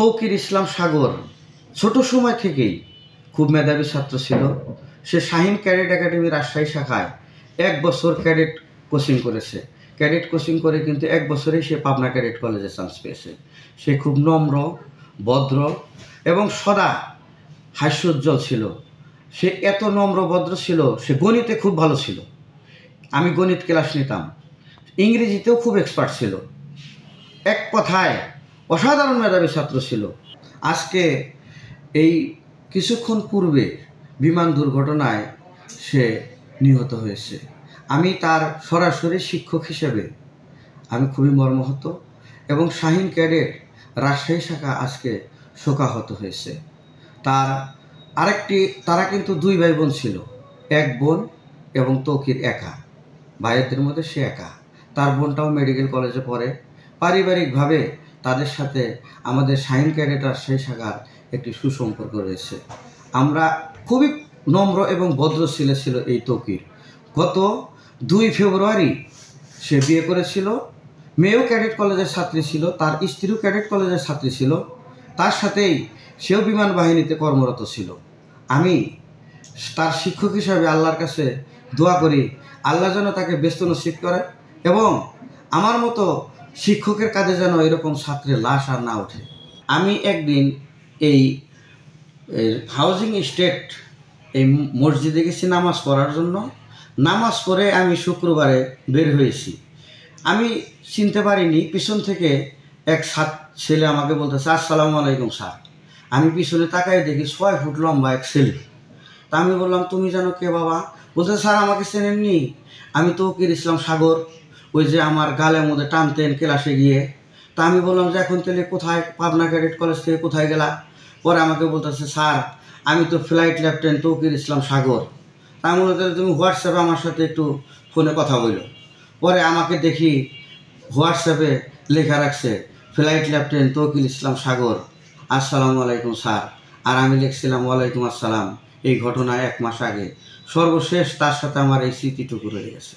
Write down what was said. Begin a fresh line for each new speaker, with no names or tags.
তৌকির ইসলাম সাগর ছোট সময় থেকেই খুব মেধাবী ছাত্র ছিল। সে শাহীন ক্যাডেট একাডেমি রাজশাহী শাখায় 1 বছর ক্যাডেট কোচিং করেছে। ক্যাডেট কোচিং করে কিন্তু 1 বছরেই সে পাবনা ক্যাডেট কলেজে চান্স পেয়েছে। সে খুব নম্র, ভদ্র এবং সদা হাস্যোজ্জ্বল ছিল। সে এত নম্র ভদ্র ছিল, সে গণিতে খুব ভালো ছিল। আমি গণিত ক্লাস নিতাম। ইংরেজিতেও খুব এক্সপার্ট ছিল। এক কথায় অসাধারণ মেধাবী ছাত্র ছিল। আজকে এই কিছুক্ষণ পূর্বে বিমান দুর্ঘটনায় সে নিহত হয়েছে। আমি তার সরাসরি শিক্ষক হিসেবে আমি খুবই মর্মাহত এবং শাহীন ক্যাডেট রাজশাহী শাখা আজকে শোকাহত হয়েছে। তারা কিন্তু 2 ভাই বোন ছিল, 1 বোন এবং তৌকির একা। ভাইদের মধ্যে সে একা। তার বোনটাও মেডিকেল কলেজে পড়ে। পারিবারিকভাবে তাদের সাথে আমাদের শাহীন ক্যাডেট রাজশাহী শাখার একটি সুসম্পর্ক রয়েছে। আমরা খুবই নম্র এবং ভদ্র ছেলে ছিল এই তৌকির। গত 2 ফেব্রুয়ারি সে বিয়ে করেছিল। মেয়েও ক্যাডেট কলেজের ছাত্রী ছিল, তার স্ত্রীও ক্যাডেট কলেজের ছাত্রী ছিল। তার সাথেই সেও বিমান বাহিনীতে কর্মরত ছিল। আমি তার শিক্ষক হিসাবে আল্লাহর কাছে দোয়া করি, আল্লাহ যেন তাকে ব্যস্ত নসিব করে এবং আমার মতো শিক্ষকের কাজে যেন এরকম ছাত্রের লাশ আর না ওঠে। আমি একদিন এই হাউজিং স্টেট এই মসজিদে গেছি নামাজ পড়ার জন্য। নামাজ পড়ে আমি শুক্রবারে বের হয়েছি। আমি চিনতে পারিনি, পিছন থেকে এক ছেলে আমাকে বলতেছে, আসসালামু আলাইকুম স্যার। আমি পিছনে তাকাই দেখি 6 ফুট লম্বা এক ছেলে। তা আমি বললাম, তুমি জানো কে বাবা? বলতে, স্যার আমাকে চেনেননি? আমি তৌকির ইসলাম সাগর, ওই যে আমার গালের মধ্যে টানতেন ক্লাসে গিয়ে। তা আমি বললাম যে এখন তাহলে কোথায়, পাবনা ক্যাডেট কলেজ থেকে কোথায় গেলা? পরে আমাকে বলতেছে, স্যার আমি তো ফ্লাইট লেফটেন্যান্ট তৌকির ইসলাম সাগর। তা আমি বলতে, তুমি হোয়াটসঅ্যাপে আমার সাথে একটু ফোনে কথা বলো। পরে আমাকে দেখি হোয়াটসঅ্যাপে লেখা রাখছে, ফ্লাইট লেফটেন্যান্ট তৌকির ইসলাম সাগর, আসসালামু আলাইকুম স্যার। আর আমি লিখছিলাম ওয়ালাইকুম আসসালাম। এই ঘটনা 1 মাস আগে। সর্বশেষ তার সাথে আমার এই স্মৃতিটুকু রয়ে গেছে।